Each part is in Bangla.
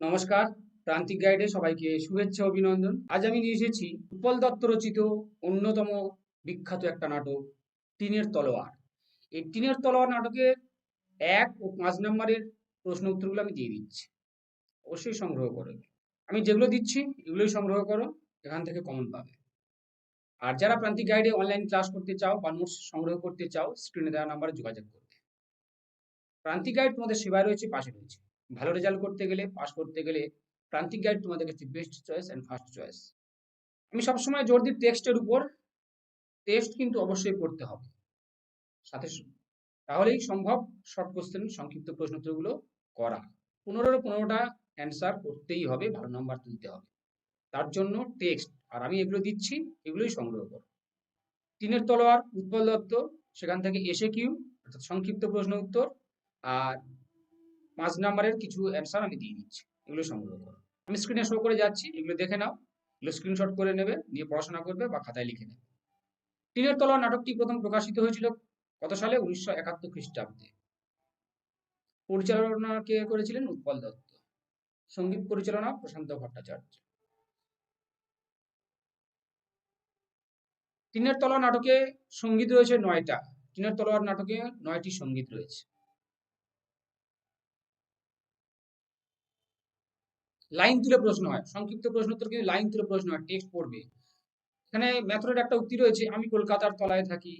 নমস্কার, প্রান্তিক গাইডে সবাইকে শুভেচ্ছা অভিনন্দন। আজ আমি নিয়ে এসেছি উৎপল দত্ত রচিত অন্যতম বিখ্যাত একটা নাটক টিনের তলোয়ার। এই টিনের তলোয়ার নাটকের ১ ও ৫ নম্বরের প্রশ্ন উত্তরগুলো আমি দিয়ে দিচ্ছি। অবশ্যই সংগ্রহ করো। আমি যেগুলো দিচ্ছি এগুলোই সংগ্রহ করো, এখান থেকে কমন পাবে। আর যারা প্রান্তিক গাইডে অনলাইন ক্লাস করতে চাও বা নোটস সংগ্রহ করতে চাও, স্ক্রিনে দেওয়া নাম্বারে যোগাযোগ করবে। প্রান্তিক গাইড তোমাদের সেবায় রয়েছে, পাশে রয়েছে। ভালো রেজাল্ট করতে গেলে, পাস করতে গেলে প্রান্তিক গাইড তোমাদের কাছে best choice and first choice. আমি সবসময় জোর দিই টেক্সটের উপর। টেক্সট কিন্তু অবশ্যই পড়তে হবে সাথে, তাহলেই সম্ভব শর্ট কোশ্চেন সংক্ষিপ্ত প্রশ্ন উত্তরগুলো করা। ১৫টা অ্যান্সার করতেই হবে, ভালো নাম্বার তুলতে হবে। তার জন্য টেক্সট, আর আমি এগুলো দিচ্ছি, এগুলোই সংগ্রহ করো। টিনের তলোয়ার উৎপল দত্ত, সেখান থেকে এসে কিউ অর্থাৎ সংক্ষিপ্ত প্রশ্ন উত্তর, আর ৫ নাম্বারের কিছু অ্যান্সার আমি দিয়ে দিচ্ছি, এগুলো সংগ্রহ করো। আমি স্ক্রিনে শো করে যাচ্ছি, এগুলো দেখে নাও, এগুলো স্ক্রিনশট করে নেবে, নিয়ে পড়াশোনা করবে বা খাতায় লিখে নেবে। টিনের তলোয়ার নাটকটি প্রথম প্রকাশিত হয়েছিল কত সালে? ১৯৭১ খ্রিস্টাব্দে। পরিচালনা কে করেছিলেন? উৎপল দত্ত। সঙ্গীত পরিচালনা প্রশান্ত ভট্টাচার্য। টিনের তলোয়ার নাটকে সঙ্গীত রয়েছে ৯টা। টিনের তলোয়ার নাটকে ৯টি সঙ্গীত রয়েছে। লাইন তুলে প্রশ্ন হয়, সংক্ষিপ্ত প্রশ্ন উত্তর কিন্তু লাইন তুলে প্রশ্ন হয়, টেক্সট পড়বে। এখানে ম্যাথডের একটা উক্তি রয়েছে, আমি কলকাতার তলায় থাকি।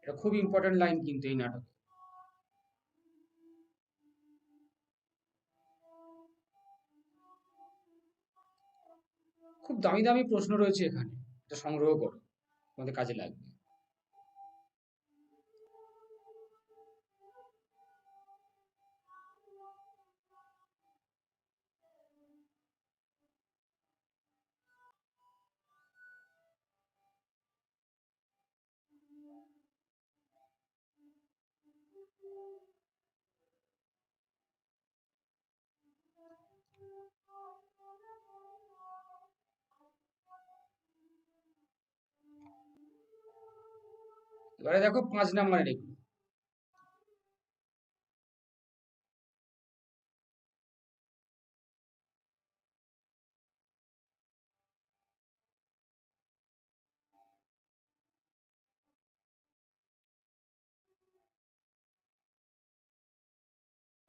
এটা খুব ইম্পর্টেন্ট লাইন কিন্তু এই নাটকে। খুব দামি দামি প্রশ্ন রয়েছে এখানে, এটা সংগ্রহ করো, তোমাদের কাজে লাগবে। এবারে দেখো ৫ নাম্বারের এগুলো।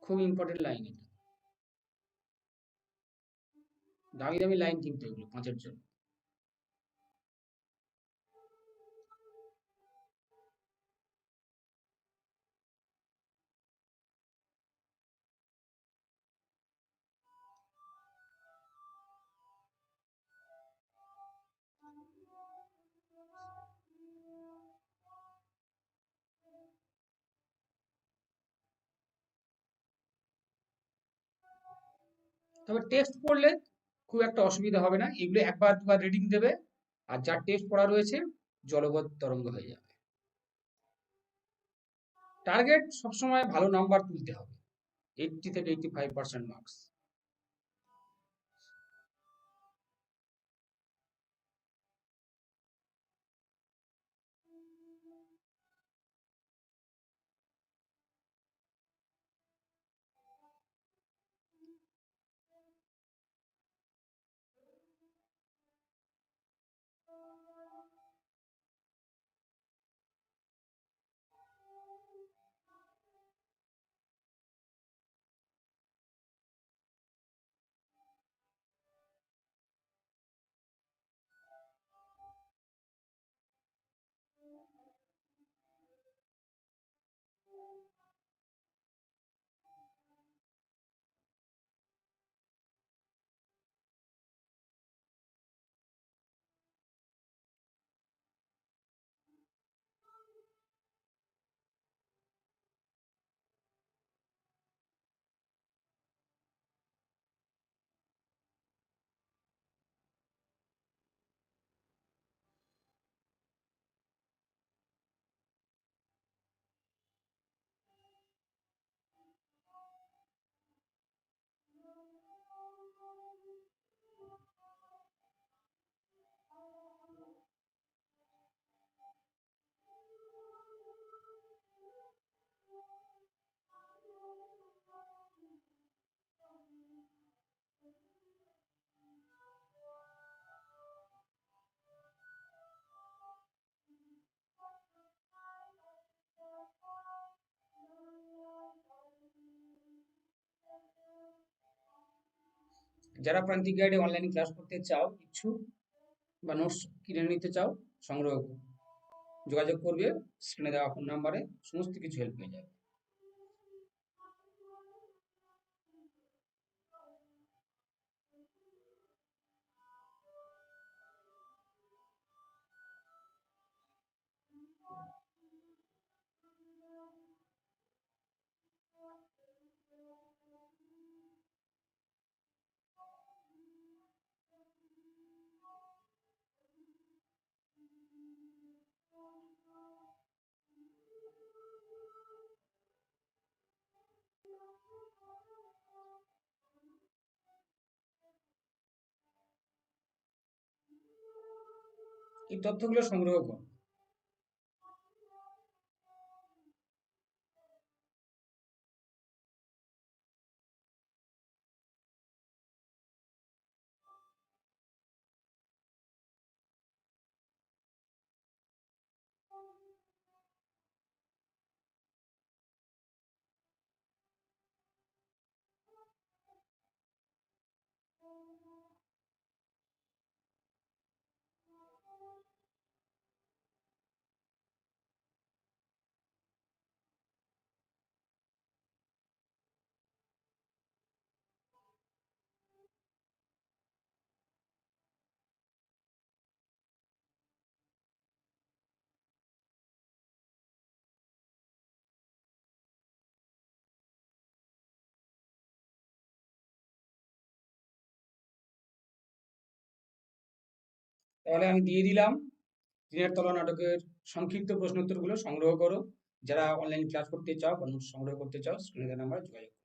খুব ইম্পর্টেন্ট লাইন এটা, দামি দামি লাইন কিন্তু এগুলো ৫-এর জন্য। তবে টেক্সট পড়লে খুব একটা অসুবিধা হবে না, এগুলো একবার দুবার রিডিং দেবে, আর যার টেক্সট পড়া রয়েছে জলবৎ তরঙ্গ হয়ে যাবে। টার্গেট সবসময় ভালো নাম্বার তুলতে হবে, 80 থেকে 85% মার্কস। যারা প্রান্তিক গাইডে অনলাইন ক্লাস করতে চাও, ইচ্ছুক বা নোটস কিনে নিতে চাও, সংগ্রহ যোগাযোগ করবে স্ক্রিনে দেওয়া ফোন নাম্বারে, সমস্ত কিছু হেল্প পেয়ে যাবে। এই তথ্যগুলো সংগ্রহ করো। তাহলে আমি দিয়ে দিলাম দিনের তলা নাটকের সংক্ষিপ্ত প্রশ্নোত্তরগুলো সংগ্রহ করো। যারা অনলাইন ক্লাস করতে চাও বা নোটস সংগ্রহ করতে চাও, স্ক্রিনে দেওয়া নাম্বার যোগাযোগ করো।